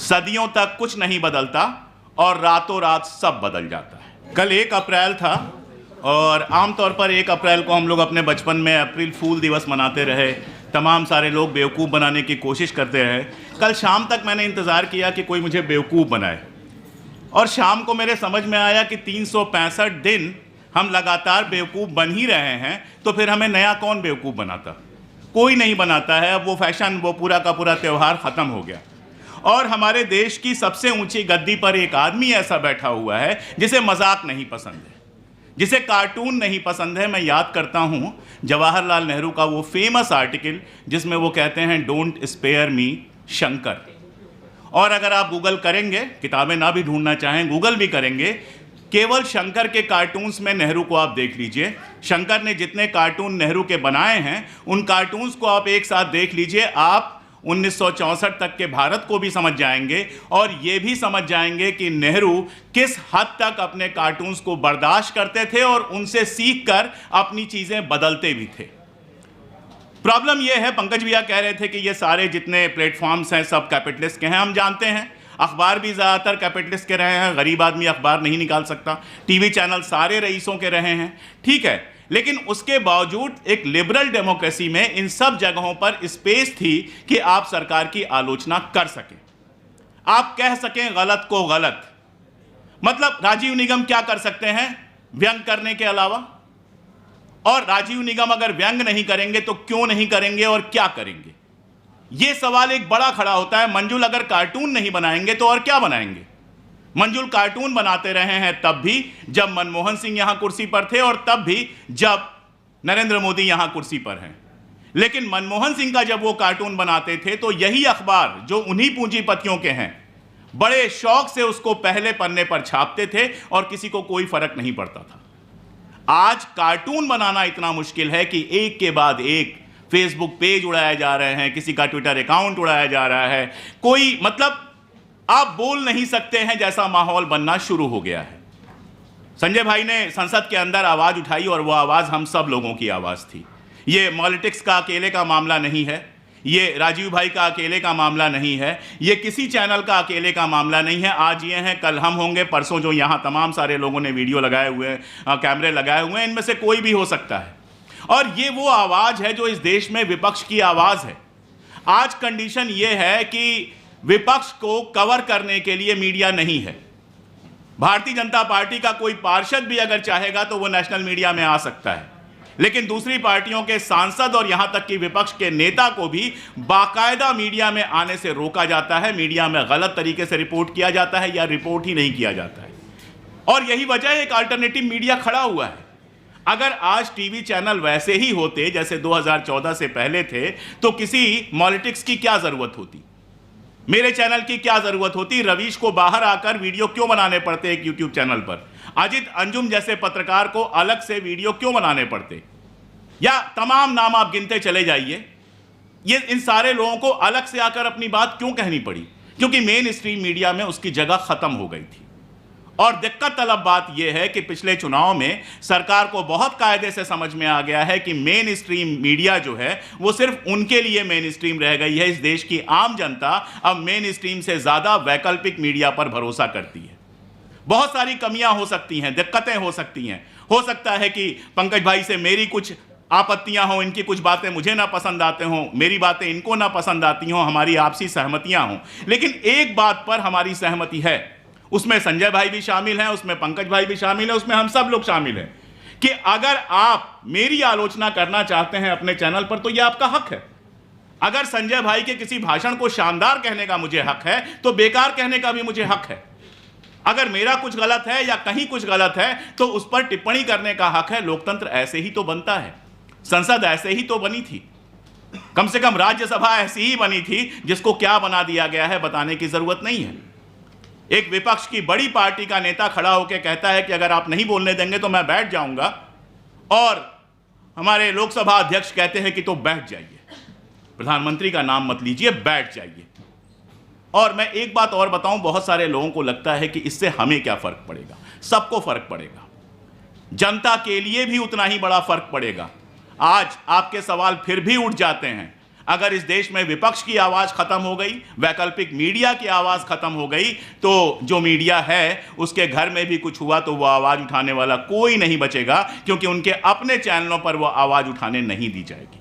सदियों तक कुछ नहीं बदलता और रातों रात सब बदल जाता है। कल 1 अप्रैल था और आमतौर पर 1 अप्रैल को हम लोग अपने बचपन में अप्रैल फूल दिवस मनाते रहे, तमाम सारे लोग बेवकूफ़ बनाने की कोशिश करते रहे। कल शाम तक मैंने इंतज़ार किया कि कोई मुझे बेवकूफ़ बनाए और शाम को मेरे समझ में आया कि 365 दिन हम लगातार बेवकूफ़ बन ही रहे हैं, तो फिर हमें नया कौन बेवकूफ़ बनाता? कोई नहीं बनाता है। अब वो फैशन, वो पूरा का पूरा त्यौहार ख़त्म हो गया और हमारे देश की सबसे ऊंची गद्दी पर एक आदमी ऐसा बैठा हुआ है जिसे मजाक नहीं पसंद है, जिसे कार्टून नहीं पसंद है। मैं याद करता हूं जवाहरलाल नेहरू का वो फेमस आर्टिकल जिसमें वो कहते हैं, डोंट स्पेयर मी शंकर। और अगर आप गूगल करेंगे, किताबें ना भी ढूंढना चाहें, गूगल भी करेंगे, केवल शंकर के कार्टून्स में नेहरू को आप देख लीजिए। शंकर ने जितने कार्टून नेहरू के बनाए हैं, उन कार्टून्स को आप एक साथ देख लीजिए, आप 1964 तक के भारत को भी समझ जाएंगे और ये भी समझ जाएंगे कि नेहरू किस हद तक अपने कार्टून्स को बर्दाश्त करते थे और उनसे सीखकर अपनी चीज़ें बदलते भी थे। प्रॉब्लम यह है, पंकज भैया कह रहे थे कि ये सारे जितने प्लेटफॉर्म्स हैं सब कैपिटलिस्ट के हैं। हम जानते हैं, अखबार भी ज़्यादातर कैपिटलिस्ट के रहे हैं, गरीब आदमी अखबार नहीं निकाल सकता। टीवी चैनल सारे रईसों के रहे हैं, ठीक है, लेकिन उसके बावजूद एक लिबरल डेमोक्रेसी में इन सब जगहों पर स्पेस थी कि आप सरकार की आलोचना कर सकें, आप कह सकें गलत को गलत। मतलब राजीव निगम क्या कर सकते हैं व्यंग करने के अलावा? और राजीव निगम अगर व्यंग नहीं करेंगे तो क्यों नहीं करेंगे और क्या करेंगे? यह सवाल एक बड़ा खड़ा होता है। मंजुल अगर कार्टून नहीं बनाएंगे तो और क्या बनाएंगे? मंजुल कार्टून बनाते रहे हैं तब भी जब मनमोहन सिंह यहां कुर्सी पर थे और तब भी जब नरेंद्र मोदी यहां कुर्सी पर हैं। लेकिन मनमोहन सिंह का जब वो कार्टून बनाते थे तो यही अखबार जो उन्हीं पूंजीपतियों के हैं, बड़े शौक से उसको पहले पन्ने पर छापते थे और किसी को कोई फर्क नहीं पड़ता था। आज कार्टून बनाना इतना मुश्किल है कि एक के बाद एक फेसबुक पेज उड़ाए जा रहे हैं, किसी का ट्विटर अकाउंट उड़ाया जा रहा है, कोई मतलब आप बोल नहीं सकते हैं जैसा माहौल बनना शुरू हो गया है। संजय भाई ने संसद के अंदर आवाज उठाई और वो आवाज हम सब लोगों की आवाज थी। ये पॉलिटिक्स का अकेले का मामला नहीं है, ये राजीव भाई का अकेले का मामला नहीं है, ये किसी चैनल का अकेले का मामला नहीं है। आज ये हैं, कल हम होंगे, परसों जो यहाँ तमाम सारे लोगों ने वीडियो लगाए हुए हैं, कैमरे लगाए हुए हैं, इनमें से कोई भी हो सकता है। और ये वो आवाज है जो इस देश में विपक्ष की आवाज है। आज कंडीशन ये है कि विपक्ष को कवर करने के लिए मीडिया नहीं है। भारतीय जनता पार्टी का कोई पार्षद भी अगर चाहेगा तो वो नेशनल मीडिया में आ सकता है, लेकिन दूसरी पार्टियों के सांसद और यहां तक कि विपक्ष के नेता को भी बाकायदा मीडिया में आने से रोका जाता है। मीडिया में गलत तरीके से रिपोर्ट किया जाता है या रिपोर्ट ही नहीं किया जाता है। और यही वजह एक अल्टरनेटिव मीडिया खड़ा हुआ है। अगर आज टीवी चैनल वैसे ही होते जैसे 2014 से पहले थे तो किसी पॉलिटिक्स की क्या जरूरत होती, मेरे चैनल की क्या जरूरत होती? रवीश को बाहर आकर वीडियो क्यों बनाने पड़ते एक यूट्यूब चैनल पर? अजित अंजुम जैसे पत्रकार को अलग से वीडियो क्यों बनाने पड़ते? या तमाम नाम आप गिनते चले जाइए, ये इन सारे लोगों को अलग से आकर अपनी बात क्यों कहनी पड़ी? क्योंकि मेन स्ट्रीम मीडिया में उसकी जगह खत्म हो गई थी। और दिक्कत तलब बात यह है कि पिछले चुनाव में सरकार को बहुत कायदे से समझ में आ गया है कि मेन स्ट्रीम मीडिया जो है वो सिर्फ उनके लिए मेन स्ट्रीम रह गई है। इस देश की आम जनता अब मेन स्ट्रीम से ज्यादा वैकल्पिक मीडिया पर भरोसा करती है। बहुत सारी कमियां हो सकती हैं, दिक्कतें हो सकती हैं। हो सकता है कि पंकज भाई से मेरी कुछ आपत्तियां हों, इनकी कुछ बातें मुझे ना पसंद आते हों, मेरी बातें इनको ना पसंद आती हों, हमारी आपसी सहमतियां हों। लेकिन एक बात पर हमारी सहमति है, उसमें संजय भाई भी शामिल हैं, उसमें पंकज भाई भी शामिल हैं, उसमें हम सब लोग शामिल हैं कि अगर आप मेरी आलोचना करना चाहते हैं अपने चैनल पर तो यह आपका हक है। अगर संजय भाई के किसी भाषण को शानदार कहने का मुझे हक है तो बेकार कहने का भी मुझे हक है। अगर मेरा कुछ गलत है या कहीं कुछ गलत है तो उस पर टिप्पणी करने का हक है। लोकतंत्र ऐसे ही तो बनता है, संसद ऐसे ही तो बनी थी, कम से कम राज्यसभा ऐसी ही बनी थी। जिसको क्या बना दिया गया है बताने की जरूरत नहीं है। एक विपक्ष की बड़ी पार्टी का नेता खड़ा होकर कहता है कि अगर आप नहीं बोलने देंगे तो मैं बैठ जाऊंगा, और हमारे लोकसभा अध्यक्ष कहते हैं कि तो बैठ जाइए, प्रधानमंत्री का नाम मत लीजिए, बैठ जाइए। और मैं एक बात और बताऊं, बहुत सारे लोगों को लगता है कि इससे हमें क्या फर्क पड़ेगा। सबको फर्क पड़ेगा, जनता के लिए भी उतना ही बड़ा फर्क पड़ेगा। आज आपके सवाल फिर भी उठ जाते हैं। अगर इस देश में विपक्ष की आवाज खत्म हो गई, वैकल्पिक मीडिया की आवाज खत्म हो गई, तो जो मीडिया है उसके घर में भी कुछ हुआ तो वो आवाज उठाने वाला कोई नहीं बचेगा, क्योंकि उनके अपने चैनलों पर वो आवाज उठाने नहीं दी जाएगी।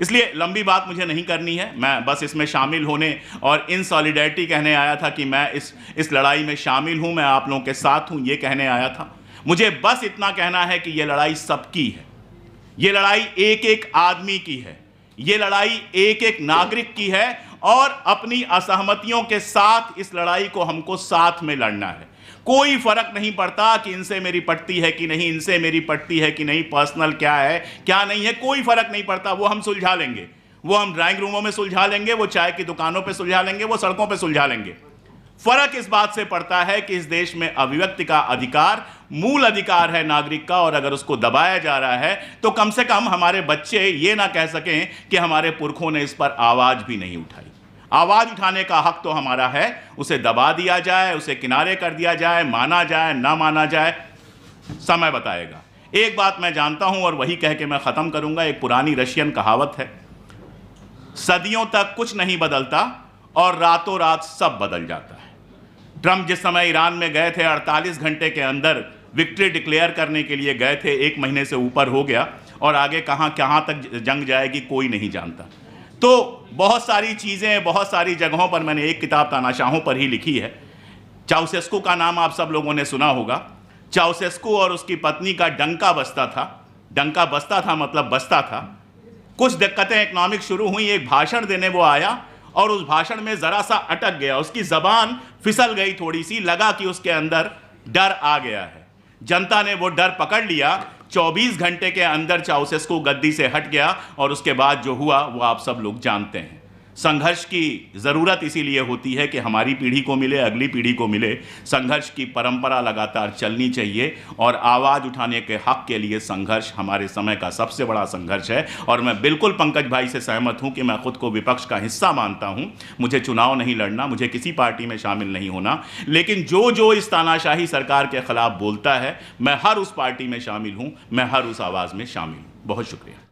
इसलिए लंबी बात मुझे नहीं करनी है, मैं बस इसमें शामिल होने और इन सॉलिडेरिटी कहने आया था कि मैं इस लड़ाई में शामिल हूं, मैं आप लोगों के साथ हूं, ये कहने आया था। मुझे बस इतना कहना है कि ये लड़ाई सबकी है, ये लड़ाई एक एक आदमी की है, ये लड़ाई एक एक नागरिक की है, और अपनी असहमतियों के साथ इस लड़ाई को हमको साथ में लड़ना है। कोई फर्क नहीं पड़ता कि इनसे मेरी पटती है कि नहीं, इनसे मेरी पटती है कि नहीं, पर्सनल क्या है क्या नहीं है, कोई फर्क नहीं पड़ता। वो हम सुलझा लेंगे, वो हम ड्राइंग रूमों में सुलझा लेंगे, वो चाय की दुकानों पे सुलझा लेंगे, वो सड़कों पे सुलझा लेंगे। फर्क इस बात से पड़ता है कि इस देश में अभिव्यक्ति का अधिकार मूल अधिकार है नागरिक का, और अगर उसको दबाया जा रहा है तो कम से कम हमारे बच्चे ये ना कह सकें कि हमारे पुरखों ने इस पर आवाज भी नहीं उठाई। आवाज उठाने का हक तो हमारा है, उसे दबा दिया जाए, उसे किनारे कर दिया जाए, माना जाए ना माना जाए, समय बताएगा। एक बात मैं जानता हूं और वही कह के मैं खत्म करूंगा। एक पुरानी रशियन कहावत है, सदियों तक कुछ नहीं बदलता और रातों रात सब बदल जाता है। ट्रंप जिस समय ईरान में गए थे, 48 घंटे के अंदर विक्ट्री डिक्लेयर करने के लिए गए थे, 1 महीने से ऊपर हो गया, और आगे कहां तक जंग जाएगी कोई नहीं जानता। तो बहुत सारी चीज़ें बहुत सारी जगहों पर, मैंने एक किताब तानाशाहों पर ही लिखी है। चाउसेस्कू का नाम आप सब लोगों ने सुना होगा। चाउसेस्कू और उसकी पत्नी का डंका बसता था। डंका बसता था मतलब बसता था। कुछ दिक्कतें इकोनॉमिक शुरू हुई, एक भाषण देने वो आया और उस भाषण में ज़रा सा अटक गया, उसकी ज़बान फिसल गई थोड़ी सी, लगा कि उसके अंदर डर आ गया है। जनता ने वो डर पकड़ लिया, 24 घंटे के अंदर चाउसेस्कू गद्दी से हट गया, और उसके बाद जो हुआ वो आप सब लोग जानते हैं। संघर्ष की ज़रूरत इसीलिए होती है कि हमारी पीढ़ी को मिले, अगली पीढ़ी को मिले। संघर्ष की परंपरा लगातार चलनी चाहिए, और आवाज़ उठाने के हक के लिए संघर्ष हमारे समय का सबसे बड़ा संघर्ष है। और मैं बिल्कुल पंकज भाई से सहमत हूं कि मैं खुद को विपक्ष का हिस्सा मानता हूं। मुझे चुनाव नहीं लड़ना, मुझे किसी पार्टी में शामिल नहीं होना, लेकिन जो इस तानाशाही सरकार के खिलाफ बोलता है, मैं हर उस पार्टी में शामिल हूं, मैं हर उस आवाज़ में शामिल हूं। बहुत शुक्रिया।